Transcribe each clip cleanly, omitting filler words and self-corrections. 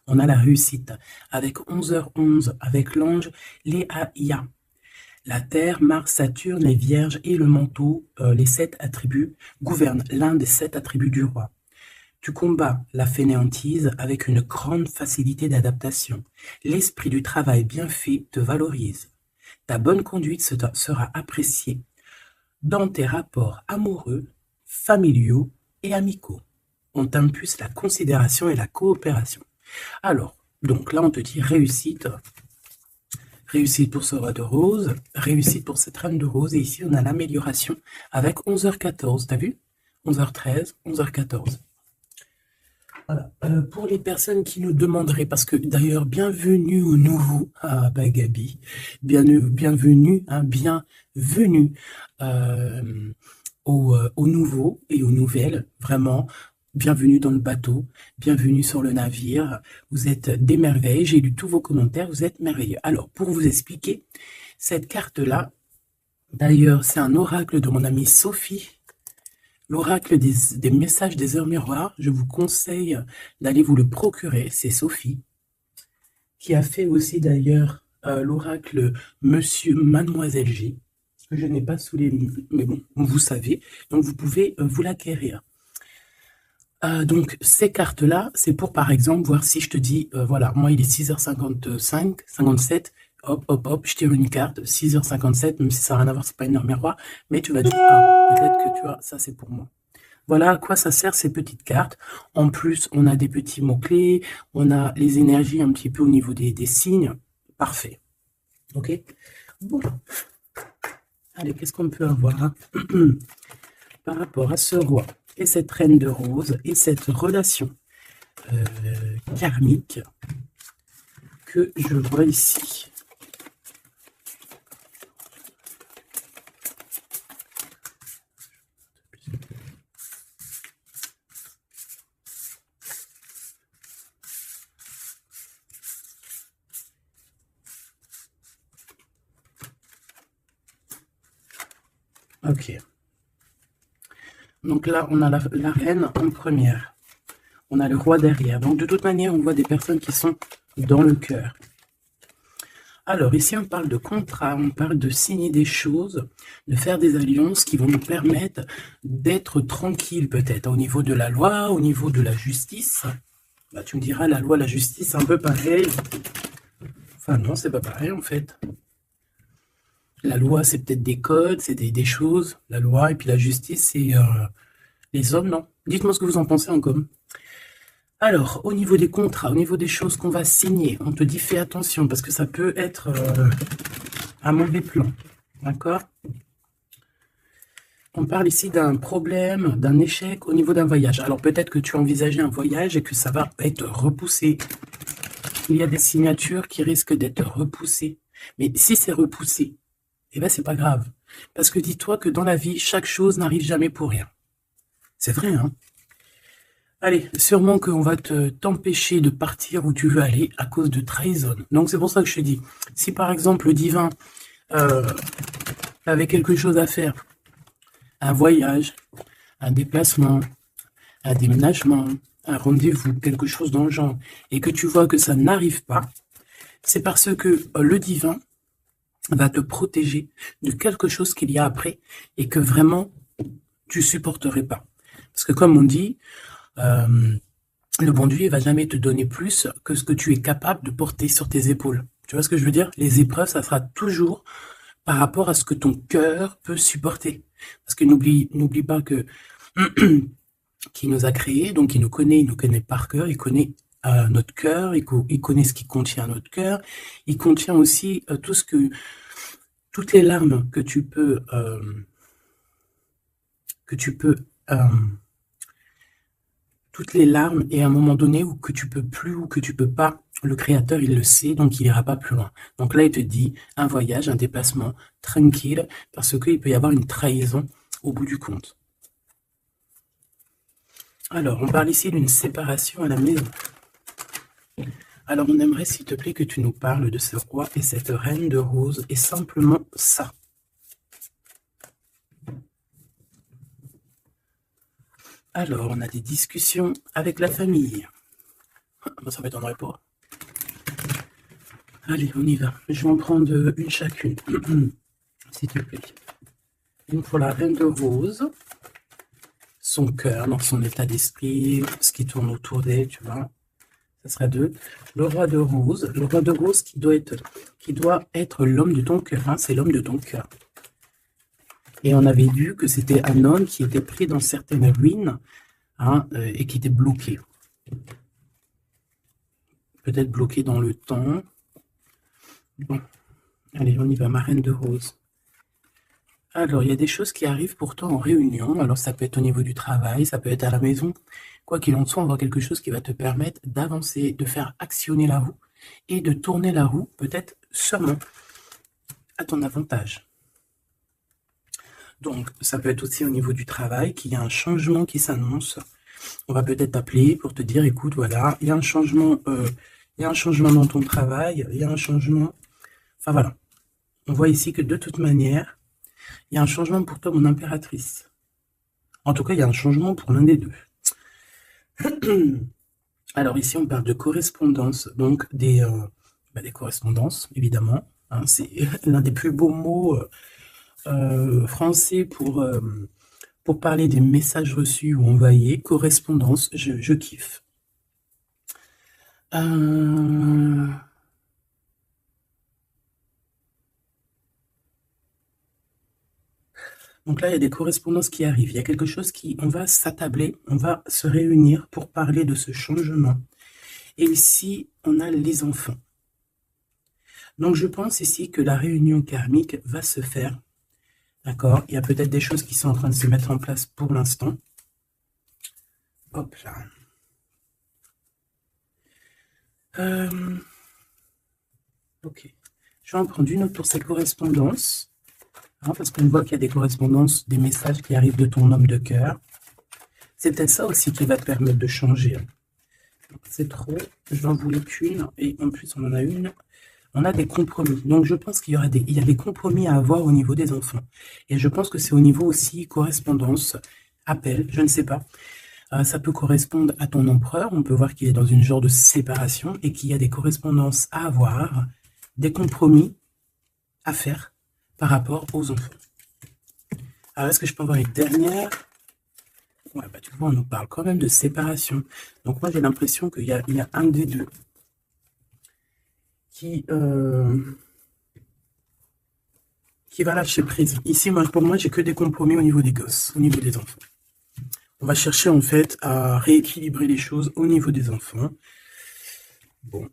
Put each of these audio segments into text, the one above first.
On a la réussite avec 11h11, avec l'ange Léaïa. La Terre, Mars, Saturne, les Vierges et le manteau, les 7 attributs, gouvernent l'un des 7 attributs du roi. Tu combats la fainéantise avec une grande facilité d'adaptation. L'esprit du travail bien fait te valorise. Ta bonne conduite sera appréciée dans tes rapports amoureux, familiaux et amicaux. On t'impulse la considération et la coopération. Alors, donc là, on te dit réussite. Réussite pour ce roi de rose, réussite pour cette reine de rose. Et ici, on a l'amélioration avec 11h14. T'as vu? 11h13, 11h14. Voilà. Pour les personnes qui nous demanderaient, parce que d'ailleurs, bienvenue au nouveau, Gabi, bienvenue, bienvenue aux nouveaux et aux nouvelles, vraiment, bienvenue dans le bateau, bienvenue sur le navire, vous êtes des merveilles, j'ai lu tous vos commentaires, vous êtes merveilleux. Alors, pour vous expliquer, cette carte-là, d'ailleurs, c'est un oracle de mon amie Sophie, l'oracle des messages des heures miroirs. Je vous conseille d'aller vous le procurer. C'est Sophie qui a fait aussi d'ailleurs l'oracle Monsieur Mademoiselle G, que je n'ai pas sous les mains, mais bon, vous savez. Donc vous pouvez vous l'acquérir. Donc ces cartes-là, c'est pour par exemple voir si je te dis, voilà, moi il est 6h55, 57, hop, hop, hop, je tire une carte, 6h57, même si ça n'a rien à voir, c'est pas une heure miroir, mais tu vas dire, peut-être que tu vois, ça c'est pour moi. Voilà à quoi ça sert ces petites cartes. En plus, on a des petits mots-clés, on a les énergies un petit peu au niveau des signes. Parfait. Ok? Bon. Allez, qu'est-ce qu'on peut avoir hein par rapport à ce roi et cette reine de rose et cette relation karmique que je vois ici. Ok. Donc là, on a la reine en première. On a le roi derrière. Donc de toute manière, on voit des personnes qui sont dans le cœur. Alors ici, on parle de contrat, on parle de signer des choses, de faire des alliances qui vont nous permettre d'être tranquille peut-être au niveau de la loi, au niveau de la justice. Bah, tu me diras, la loi, la justice, un peu pareil. Enfin non, c'est pas pareil en fait. La loi, c'est peut-être des codes, c'est des choses, la loi, et puis la justice, c'est les hommes, non? Dites-moi ce que vous en pensez en com. Alors, au niveau des contrats, au niveau des choses qu'on va signer, on te dit fais attention, parce que ça peut être un mauvais plan, d'accord? On parle ici d'un problème, d'un échec au niveau d'un voyage. Alors peut-être que tu envisageais un voyage et que ça va être repoussé. Il y a des signatures qui risquent d'être repoussées. Mais si c'est repoussé, eh ben c'est pas grave. Parce que dis-toi que dans la vie, chaque chose n'arrive jamais pour rien. C'est vrai, hein? Allez, sûrement qu'on va t'empêcher de partir où tu veux aller à cause de trahison. Donc c'est pour ça que je te dis, si par exemple le divin avait quelque chose à faire, un voyage, un déplacement, un déménagement, un rendez-vous, quelque chose dans le genre, et que tu vois que ça n'arrive pas, c'est parce que le divin va te protéger de quelque chose qu'il y a après et que vraiment tu supporterais pas. Parce que comme on dit, le bon Dieu ne va jamais te donner plus que ce que tu es capable de porter sur tes épaules. Tu vois ce que je veux dire? Les épreuves, ça sera toujours par rapport à ce que ton cœur peut supporter. Parce que n'oublie pas que qui nous a créés, donc il nous connaît par cœur, il connaît notre cœur, il connaît ce qui contient notre cœur, il contient aussi toutes les larmes que tu peux toutes les larmes et à un moment donné où que tu peux plus ou que tu peux pas, le créateur il le sait, donc il ira pas plus loin. Donc là il te dit un voyage, un déplacement tranquille, parce qu'il peut y avoir une trahison au bout du compte. Alors on parle ici d'une séparation à la maison. Alors on aimerait s'il te plaît que tu nous parles de ce roi et cette reine de rose et simplement ça. Alors on a des discussions avec la famille. Ça ne m'étonnerait pas. Allez, on y va. Je vais en prendre une chacune, s'il te plaît. Une pour la reine de rose. Son cœur, dans son état d'esprit, ce qui tourne autour d'elle, tu vois. Ça sera 2. Le roi de rose. Le roi de rose qui doit être l'homme de ton cœur. Hein, c'est l'homme de ton cœur. Et on avait vu que c'était un homme qui était pris dans certaines ruines, hein, et qui était bloqué. Peut-être bloqué dans le temps. Bon, allez, on y va, ma reine de rose. Alors, il y a des choses qui arrivent pourtant en réunion. Alors, ça peut être au niveau du travail, ça peut être à la maison. Quoi qu'il en soit, on voit quelque chose qui va te permettre d'avancer, de faire actionner la roue et de tourner la roue, peut-être seulement à ton avantage. Donc, ça peut être aussi au niveau du travail qu'il y a un changement qui s'annonce. On va peut-être t'appeler pour te dire, écoute, voilà, il y a un changement dans ton travail, il y a un changement. Enfin, voilà. On voit ici que de toute manière, il y a un changement pour toi, mon impératrice. En tout cas, il y a un changement pour l'un des deux. Alors ici, on parle de correspondance, donc des correspondances, évidemment. Hein, c'est l'un des plus beaux mots français pour parler des messages reçus ou envoyés. Correspondance, je kiffe. Donc là, il y a des correspondances qui arrivent. Il y a quelque chose on va s'attabler, on va se réunir pour parler de ce changement. Et ici, on a les enfants. Donc je pense ici que la réunion karmique va se faire. D'accord? Il y a peut-être des choses qui sont en train de se mettre en place pour l'instant. Hop là. Ok. Je vais en prendre une autre pour ces correspondances. Hein, parce qu'on voit qu'il y a des correspondances, des messages qui arrivent de ton homme de cœur. C'est peut-être ça aussi qui va te permettre de changer. C'est trop. Je n'en voulais qu'une. Et en plus, on en a une. On a des compromis. Donc, je pense qu'il y a des compromis à avoir au niveau des enfants. Et je pense que c'est au niveau aussi correspondance, appel, je ne sais pas. Ça peut correspondre à ton empereur. On peut voir qu'il est dans une genre de séparation et qu'il y a des correspondances à avoir, des compromis à faire par rapport aux enfants. Alors, est-ce que je peux avoir une dernière? Ouais, bah, tu vois, on nous parle quand même de séparation. Donc, moi, j'ai l'impression qu'il y a un des deux qui va lâcher prise. Ici, pour moi, j'ai que des compromis au niveau des gosses, au niveau des enfants. On va chercher, en fait, à rééquilibrer les choses au niveau des enfants. Bon.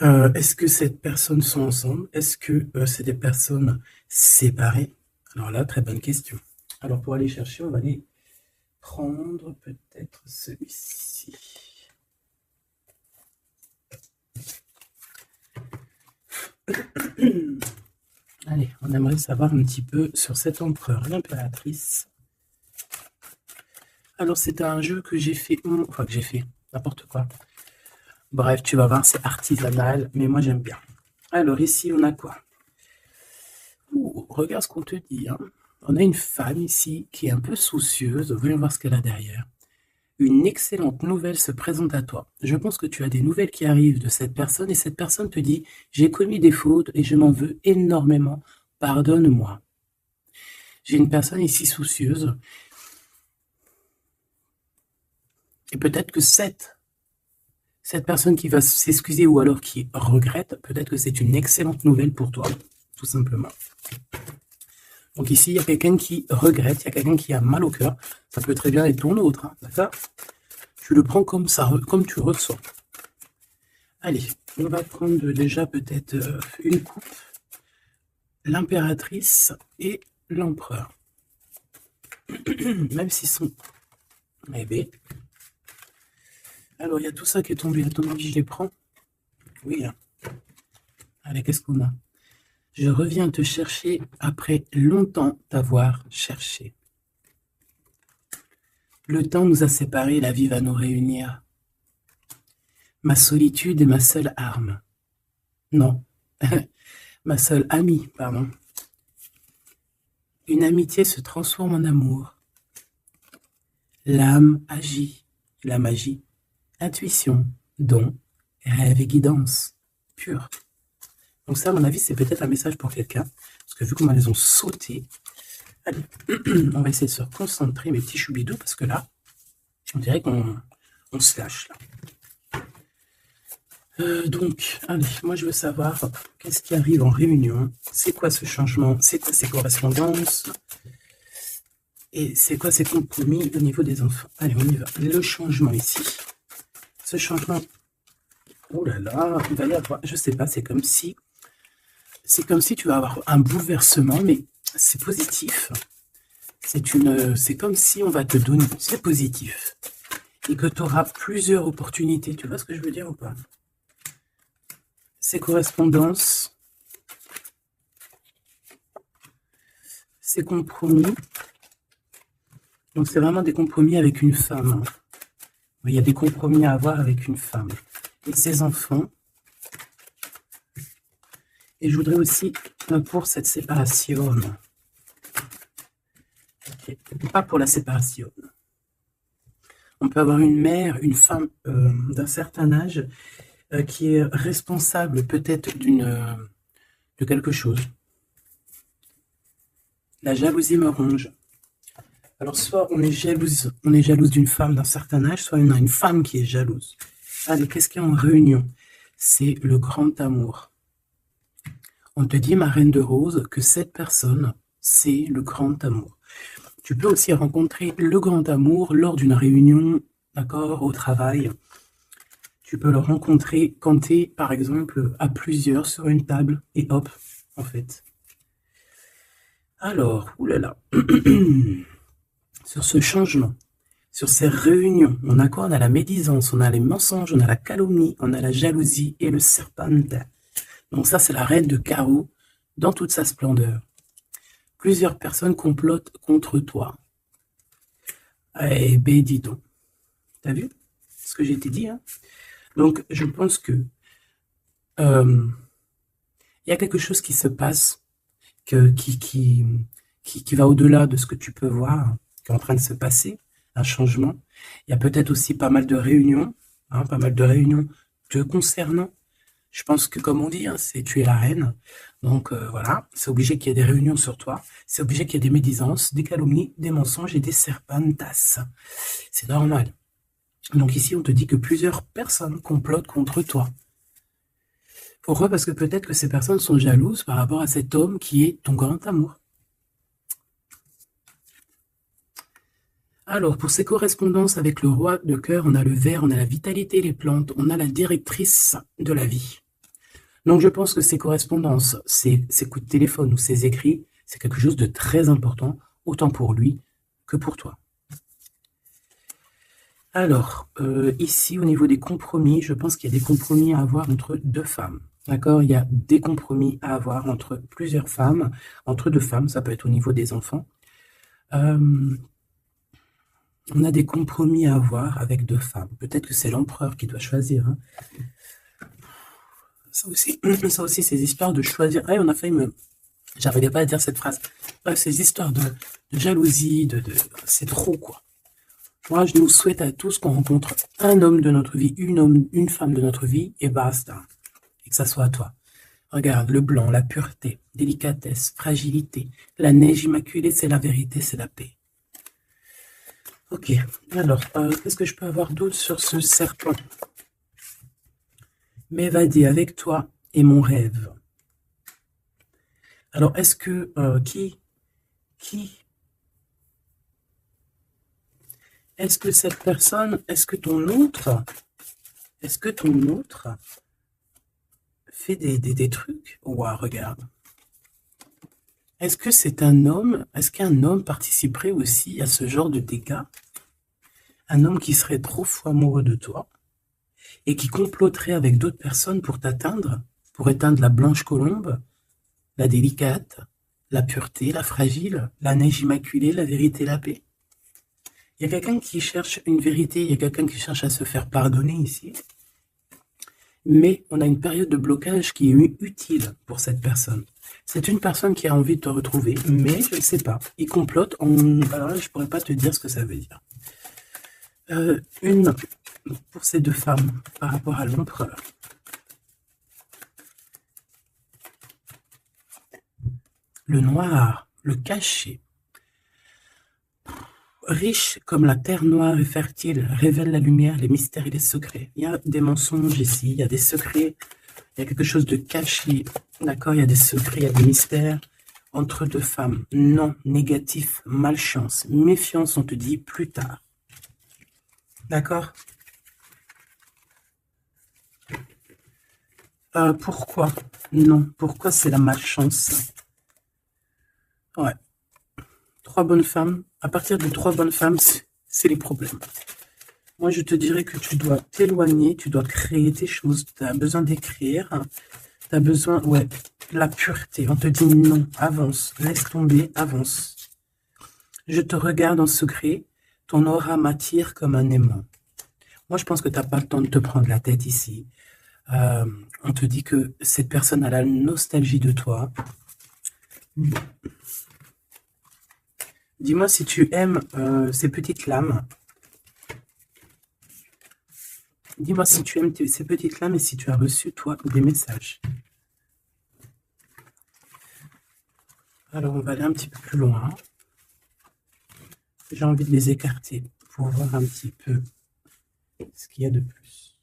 Est-ce que ces personnes sont ensemble? Est-ce que c'est des personnes séparées? Alors là, très bonne question. Alors, pour aller chercher, on va aller prendre peut-être celui-ci. Allez, on aimerait savoir un petit peu sur cet empereur, l'impératrice. Alors, c'est un jeu que j'ai fait, enfin que j'ai fait, n'importe quoi. Bref, tu vas voir, c'est artisanal, mais moi j'aime bien. Alors ici, on a quoi? Regarde ce qu'on te dit. Hein. On a une femme ici qui est un peu soucieuse. Voyons voir ce qu'elle a derrière. Une excellente nouvelle se présente à toi. Je pense que tu as des nouvelles qui arrivent de cette personne et cette personne te dit « J'ai commis des fautes et je m'en veux énormément. Pardonne-moi. » J'ai une personne ici soucieuse. Et peut-être que cette personne qui va s'excuser ou alors qui regrette, peut-être que c'est une excellente nouvelle pour toi, tout simplement. Donc ici, il y a quelqu'un qui regrette, il y a quelqu'un qui a mal au cœur. Ça peut très bien être ton autre, hein, d'accord? Tu le prends comme ça, comme tu ressens. Allez, on va prendre déjà peut-être une coupe. L'impératrice et l'empereur. Même s'ils sont rêvés. Alors, il y a tout ça qui est tombé. À ton avis, je les prends? Oui. Hein. Allez, qu'est-ce qu'on a? Je reviens te chercher après longtemps t'avoir cherché. Le temps nous a séparés, la vie va nous réunir. Ma solitude est ma seule arme. Non, ma seule amie, pardon. Une amitié se transforme en amour. L'âme agit, la magie, intuition, don, rêve et guidance pure. Donc ça, à mon avis, c'est peut-être un message pour quelqu'un, parce que vu comment elles ont sauté, allez, on va essayer de se concentrer, mes petits choubidous, parce que là, on dirait qu'on se lâche, là. Donc, allez, moi je veux savoir qu'est-ce qui arrive en réunion, c'est quoi ce changement, c'est quoi ces correspondances, et c'est quoi ces compromis au niveau des enfants. Allez, on y va. Le changement ici, ce changement, oh là là, il va y avoir, je sais pas, c'est comme si tu vas avoir un bouleversement, mais c'est positif. C'est comme si on va te donner, c'est positif, et que tu auras plusieurs opportunités. Tu vois ce que je veux dire ou pas? Ces correspondances, ces compromis. Donc c'est vraiment des compromis avec une femme. Il y a des compromis à avoir avec une femme. Et ses enfants. Et je voudrais aussi, pour cette séparation, okay, pas pour la séparation. On peut avoir une mère, une femme d'un certain âge qui est responsable peut-être de quelque chose. La jalousie me ronge. Alors soit on est jalouse d'une femme d'un certain âge, soit on a une femme qui est jalouse. Allez, qu'est-ce qu'il y a en réunion? C'est le grand amour. On te dit, ma reine de rose, que cette personne, c'est le grand amour. Tu peux aussi rencontrer le grand amour lors d'une réunion, d'accord, au travail. Tu peux le rencontrer quand tu es, par exemple, à plusieurs sur une table, et hop, en fait. Alors, oulala, sur ce changement, sur ces réunions, on a quoi? On a la médisance, on a les mensonges, on a la calomnie, on a la jalousie et le serpente. Donc ça, c'est la reine de carreau dans toute sa splendeur. Plusieurs personnes complotent contre toi. Eh ben, dis donc. T'as vu ce que j'ai été dit, hein? Donc, je pense que il y a quelque chose qui se passe qui va au-delà de ce que tu peux voir, qui est en train de se passer, un changement. Il y a peut-être aussi pas mal de réunions, hein, pas mal de réunions te concernant. Je pense que, comme on dit, hein, tu es la reine. Donc, voilà, c'est obligé qu'il y ait des réunions sur toi. C'est obligé qu'il y ait des médisances, des calomnies, des mensonges et des serpentas. C'est normal. Donc ici, on te dit que plusieurs personnes complotent contre toi. Pourquoi? Parce que peut-être que ces personnes sont jalouses par rapport à cet homme qui est ton grand amour. Alors, pour ces correspondances avec le roi de cœur, on a le ver, on a la vitalité, les plantes, on a la directrice de la vie. Donc, je pense que ces correspondances, ces coups de téléphone ou ces écrits, c'est quelque chose de très important, autant pour lui que pour toi. Alors, ici, au niveau des compromis, je pense qu'il y a des compromis à avoir entre deux femmes. D'accord? Il y a des compromis à avoir entre plusieurs femmes, entre deux femmes, ça peut être au niveau des enfants. On a des compromis à avoir avec deux femmes. Peut-être que c'est l'empereur qui doit choisir. Hein. Ça aussi, ces histoires de choisir. Hey, on a failli me... J'arrivais pas à dire cette phrase. Ces histoires de jalousie, c'est trop, quoi. Moi, je nous souhaite à tous qu'on rencontre un homme de notre vie, une femme de notre vie, et basta. Et que ça soit à toi. Regarde, le blanc, la pureté, délicatesse, fragilité. La neige immaculée, c'est la vérité, c'est la paix. Ok, alors, qu'est-ce que je peux avoir d'autre sur ce serpent? M'évader avec toi est mon rêve. Alors, est-ce que, est-ce que cette personne, est-ce que ton autre fait des trucs? Ouah, regarde. Est-ce que c'est un homme, est-ce qu'un homme participerait aussi à ce genre de dégâts? Un homme qui serait trop fou amoureux de toi et qui comploterait avec d'autres personnes pour t'atteindre, pour éteindre la blanche colombe, la délicate, la pureté, la fragile, la neige immaculée, la vérité, la paix. Il y a quelqu'un qui cherche une vérité, il y a quelqu'un qui cherche à se faire pardonner ici. Mais on a une période de blocage qui est utile pour cette personne. C'est une personne qui a envie de te retrouver, mais je ne sais pas. Il complote, alors là, je ne pourrais pas te dire ce que ça veut dire. Une pour ces deux femmes par rapport à l'empereur. Le noir, le caché. Riche comme la terre noire et fertile, révèle la lumière, les mystères et les secrets. Il y a des mensonges ici, il y a des secrets, il y a quelque chose de caché, d'accord? Il y a des secrets, il y a des mystères entre deux femmes. Non, négatif, malchance, méfiance, on te dit plus tard. D'accord? Pourquoi? Non, pourquoi c'est la malchance? Ouais. 3 bonnes femmes. À partir de 3 bonnes femmes, c'est les problèmes. Moi, je te dirais que tu dois t'éloigner, tu dois créer tes choses. Tu as besoin d'écrire. Tu as besoin, ouais, la pureté. On te dit non, avance, laisse tomber, avance. Je te regarde en secret. Ton aura m'attire comme un aimant. Moi, je pense que tu n'as pas le temps de te prendre la tête ici. On te dit que cette personne a la nostalgie de toi. Dis-moi si tu aimes ces petites lames. Dis-moi si tu aimes ces petites lames et si tu as reçu, toi, des messages. Alors, on va aller un petit peu plus loin. J'ai envie de les écarter pour voir un petit peu ce qu'il y a de plus.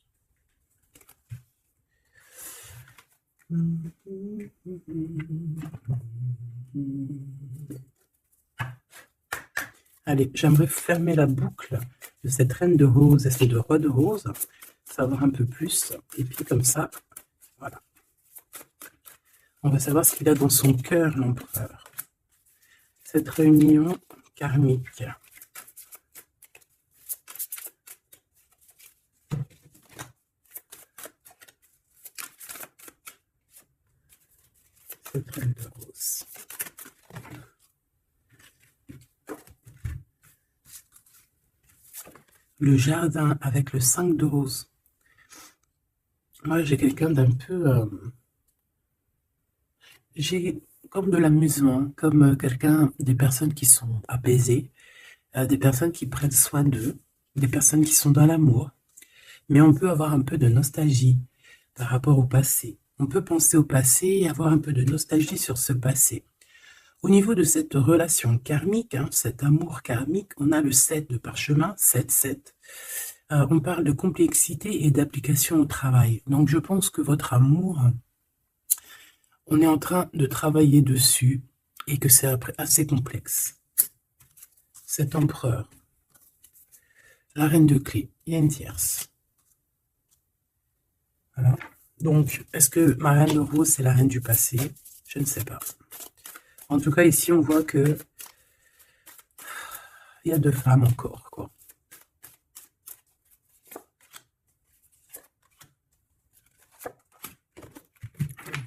Allez, j'aimerais fermer la boucle de cette reine de rose et ce de roi de rose, savoir un peu plus, et puis comme ça, voilà. On va savoir ce qu'il a dans son cœur, l'empereur. Cette réunion karmique. Cette reine de rose. Le jardin avec le 5 de rose. Moi, j'ai quelqu'un d'un peu... j'ai comme de l'amusement, comme quelqu'un, des personnes qui sont apaisées, des personnes qui prennent soin d'eux, des personnes qui sont dans l'amour. Mais on peut avoir un peu de nostalgie par rapport au passé. On peut penser au passé et avoir un peu de nostalgie sur ce passé. Au niveau de cette relation karmique, cet amour karmique, on a le 7 de parchemin, 7. On parle de complexité et d'application au travail. Donc je pense que votre amour, on est en train de travailler dessus et que c'est assez complexe. Cet empereur, la reine de clé, il y a une tierce. Voilà. Donc, est-ce que ma reine de rose, c'est la reine du passé? Je ne sais pas. En tout cas, ici, on voit que il y a 2 femmes encore, quoi.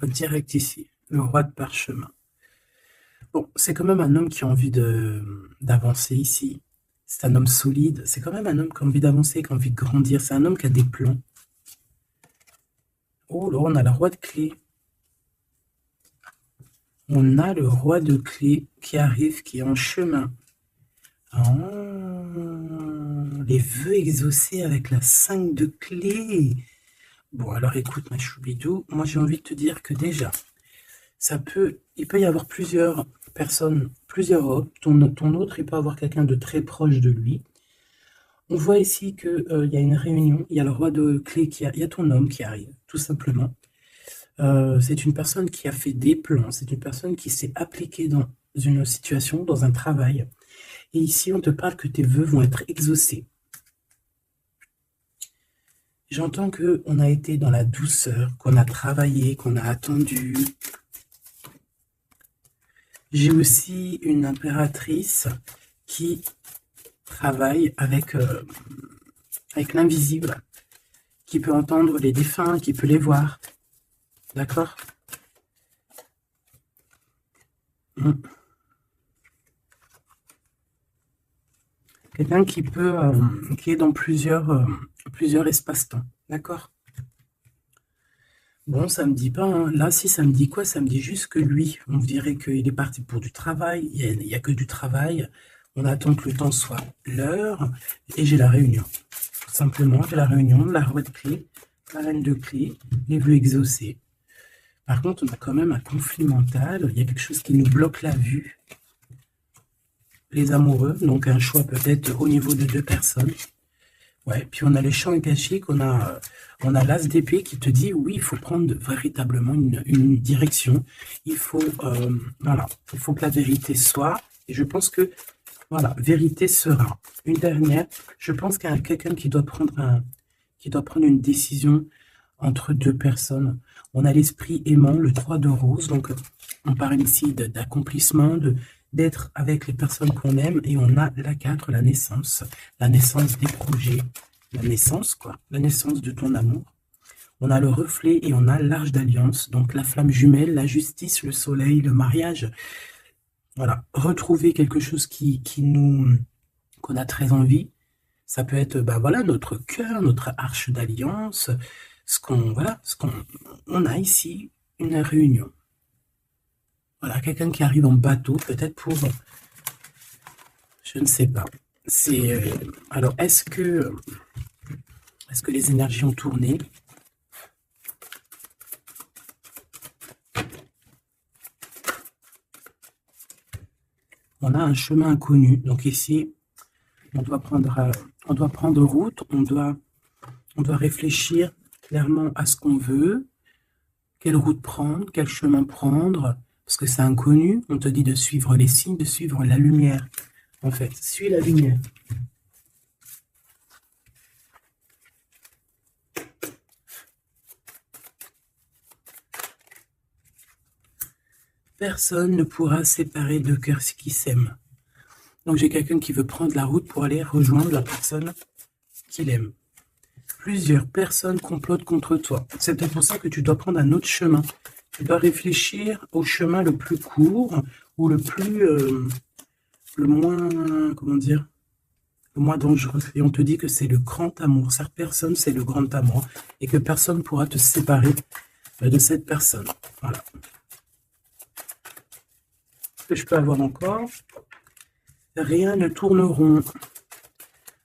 On va direct ici, le roi de parchemin. Bon, c'est quand même un homme qui a envie d'avancer ici. C'est un homme solide. C'est quand même un homme qui a envie d'avancer, qui a envie de grandir. C'est un homme qui a des plans. Oh là, on a le roi de clé. On a le roi de clé qui arrive, qui est en chemin. Oh, les vœux exaucés avec la 5 de clé. Bon, alors écoute, ma choubidou, moi j'ai envie de te dire que déjà, il peut y avoir plusieurs personnes, plusieurs hommes. Ton autre, il peut avoir quelqu'un de très proche de lui. On voit ici qu'il y a une réunion, il y a le roi de clé, il y a ton homme qui arrive, tout simplement. C'est une personne qui a fait des plans, c'est une personne qui s'est appliquée dans une situation, dans un travail. Et ici, on te parle que tes vœux vont être exaucés. J'entends qu'on a été dans la douceur, qu'on a travaillé, qu'on a attendu. J'ai aussi une impératrice qui travaille avec l'invisible, qui peut entendre les défunts, qui peut les voir. D'accord? Quelqu'un qui est dans plusieurs espaces-temps. D'accord? Bon, ça me dit pas, hein. Là, si ça me dit quoi? Ça me dit juste que lui, on dirait qu'il est parti pour du travail. Il y a que du travail. On attend que le temps soit l'heure et j'ai la réunion. Tout simplement, j'ai la réunion, la roi de clé, la reine de clé, les vœux exaucés. Par contre, on a quand même un conflit mental. Il y a quelque chose qui nous bloque la vue. Les amoureux, donc un choix peut-être au niveau de 2 personnes. Ouais, puis on a les champs akashiques, on a l'as d'épée qui te dit oui, il faut prendre véritablement une direction. Il faut, voilà, il faut que la vérité soit. Et je pense que, voilà, vérité sera. Une dernière, je pense qu'il y a quelqu'un qui doit prendre une décision entre 2 personnes. On a l'esprit aimant, le 3 de rose, donc on parle ici d'accomplissement, d'être avec les personnes qu'on aime, et on a la 4, la naissance des projets, la naissance, quoi, la naissance de ton amour. On a le reflet et on a l'arche d'alliance, donc la flamme jumelle, la justice, le soleil, le mariage. Voilà, retrouver quelque chose qu'on a très envie. Ça peut être, bah voilà, notre cœur, notre arche d'alliance, on a ici une réunion. Voilà, quelqu'un qui arrive en bateau, peut-être pour, je ne sais pas. Alors, est-ce que les énergies ont tourné? On a un chemin inconnu. Donc ici, on doit prendre route, on doit réfléchir clairement à ce qu'on veut, quelle route prendre, quel chemin prendre, parce que c'est inconnu. On te dit de suivre les signes, de suivre la lumière. En fait, suis la lumière. Personne ne pourra séparer deux cœurs qui s'aiment. Donc j'ai quelqu'un qui veut prendre la route pour aller rejoindre la personne qu'il aime. Plusieurs personnes complotent contre toi. C'est peut-être pour ça que tu dois prendre un autre chemin. Tu dois réfléchir au chemin le plus court ou le moins, comment dire, le moins dangereux. Et on te dit que c'est le grand amour. Cette personne, c'est le grand amour. Et que personne ne pourra te séparer de cette personne. Voilà. Ce que je peux avoir encore, rien ne tourne rond.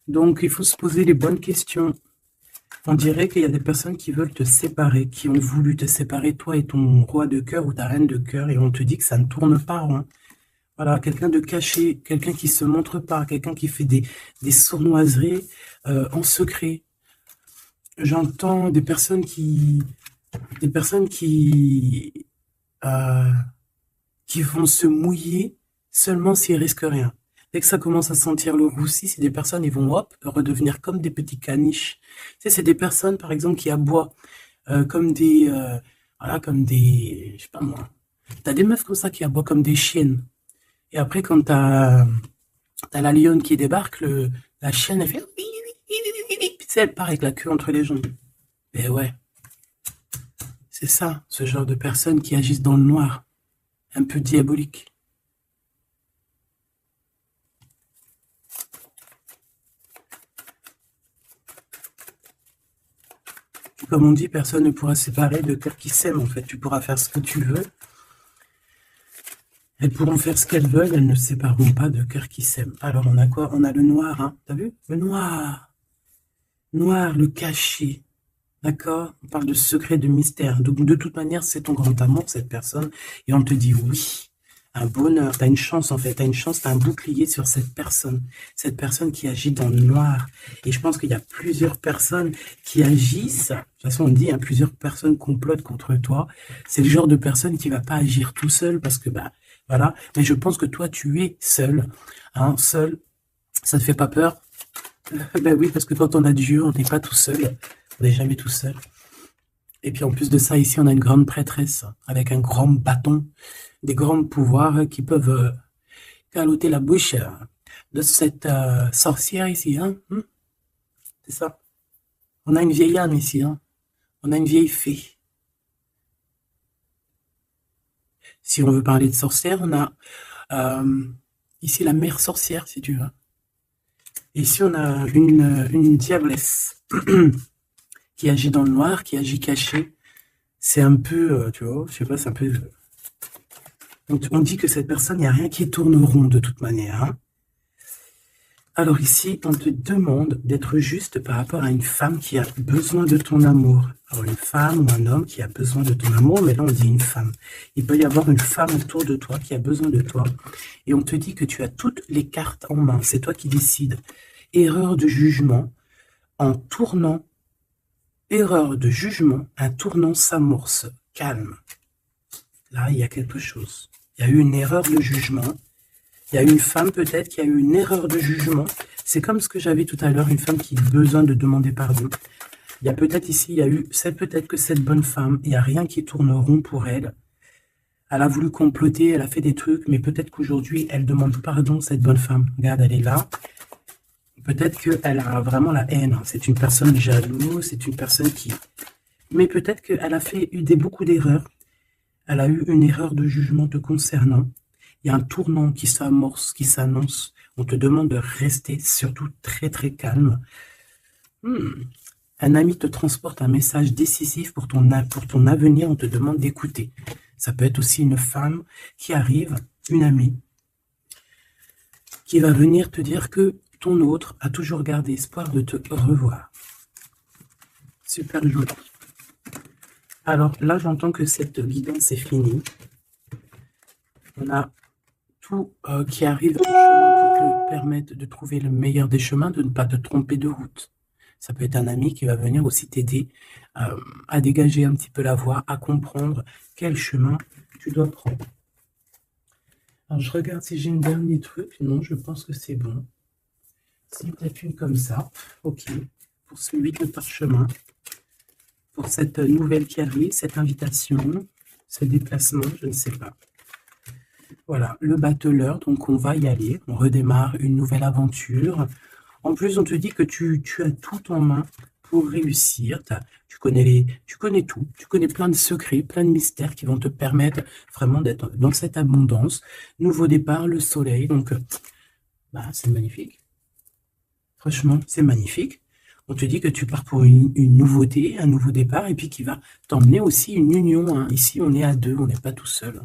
Donc, il faut se poser les bonnes questions. On dirait qu'il y a des personnes qui veulent te séparer, qui ont voulu te séparer, toi et ton roi de cœur ou ta reine de cœur, et on te dit que ça ne tourne pas rond. Voilà, quelqu'un de caché, quelqu'un qui se montre pas, quelqu'un qui fait des sournoiseries en secret. J'entends des personnes qui vont se mouiller seulement s'ils risquent rien. Dès que ça commence à sentir le roussi, c'est des personnes, ils vont hop, redevenir comme des petits caniches. Tu sais, c'est des personnes, par exemple, qui aboient comme des, je sais pas moi. T'as des meufs comme ça qui aboient comme des chiennes. Et après, quand t'as la lionne qui débarque, la chienne, elle fait, puis tu sais, elle part avec la queue entre les jambes. Ben ouais, c'est ça, ce genre de personnes qui agissent dans le noir, un peu diabolique. Comme on dit, personne ne pourra se séparer de cœurs qui s'aiment, en fait. Tu pourras faire ce que tu veux. Elles pourront faire ce qu'elles veulent, elles ne se sépareront pas de cœurs qui s'aiment. Alors, on a quoi? On a le noir, hein. T'as vu? Le noir. Noir, le caché. D'accord? On parle de secret, de mystère. Donc, de toute manière, c'est ton grand amour, cette personne. Et on te dit oui. Un bonheur, t'as une chance en fait, t'as une chance, t'as un bouclier sur cette personne qui agit dans le noir. Et je pense qu'il y a plusieurs personnes qui agissent, de toute façon on dit, hein, plusieurs personnes complotent contre toi. C'est le genre de personne qui va pas agir tout seul parce que, bah, voilà. Mais je pense que toi, tu es seul, hein, seul. Ça te fait pas peur? Ben oui, parce que quand on a Dieu, on n'est pas tout seul. On n'est jamais tout seul. Et puis en plus de ça, ici, on a une grande prêtresse avec un grand bâton, des grands pouvoirs qui peuvent caloter la bouche de cette sorcière ici. Hein. C'est ça. On a une vieille âme ici. Hein. On a une vieille fée. Si on veut parler de sorcière, on a ici la mère sorcière, si tu veux. Ici, on a une diablesse qui agit dans le noir, qui agit caché. C'est un peu, tu vois, je sais pas, c'est un peu... Donc, on dit que cette personne, il n'y a rien qui tourne rond de toute manière. Hein. Alors ici, on te demande d'être juste par rapport à une femme qui a besoin de ton amour. Alors une femme ou un homme qui a besoin de ton amour, mais là on dit une femme. Il peut y avoir une femme autour de toi qui a besoin de toi. Et on te dit que tu as toutes les cartes en main. C'est toi qui décides. Erreur de jugement, en tournant. Erreur de jugement, un tournant s'amorce. Calme. Là, il y a quelque chose. Il y a eu une erreur de jugement. Il y a une femme peut-être qui a eu une erreur de jugement. C'est comme ce que j'avais tout à l'heure, une femme qui a besoin de demander pardon. Il y a peut-être ici, c'est peut-être que cette bonne femme, il n'y a rien qui tourne rond pour elle. Elle a voulu comploter, elle a fait des trucs, mais peut-être qu'aujourd'hui, elle demande pardon, cette bonne femme. Regarde, elle est là. Peut-être qu'elle a vraiment la haine. C'est une personne jalouse, c'est une personne qui... Mais peut-être qu'elle a fait beaucoup d'erreurs. Elle a eu une erreur de jugement te concernant. Il y a un tournant qui s'amorce, qui s'annonce. On te demande de rester surtout très très calme. Un ami te transporte un message décisif pour ton avenir. On te demande d'écouter. Ça peut être aussi une femme qui arrive, une amie, qui va venir te dire que ton autre a toujours gardé espoir de te revoir. Super joli. Alors là, j'entends que cette guidance est finie. On a tout qui arrive au chemin pour te permettre de trouver le meilleur des chemins, de ne pas te tromper de route. Ça peut être un ami qui va venir aussi t'aider à dégager un petit peu la voie, à comprendre quel chemin tu dois prendre. Alors je regarde si j'ai une dernier truc. Non, je pense que c'est bon. Si peut-être une comme ça. Ok. Pour ce 8 de parchemin. Pour cette nouvelle qui arrive, cette invitation, ce déplacement, je ne sais pas. Voilà, le battleur, donc on va y aller, on redémarre une nouvelle aventure. En plus, on te dit que tu as tout en main pour réussir. Tu connais tout, tu connais plein de secrets, plein de mystères qui vont te permettre vraiment d'être dans cette abondance. Nouveau départ, le soleil, donc c'est magnifique. Franchement, c'est magnifique. On te dit que tu pars pour une nouveauté, un nouveau départ, et puis qui va t'emmener aussi une union. Ici, on est à deux, on n'est pas tout seul.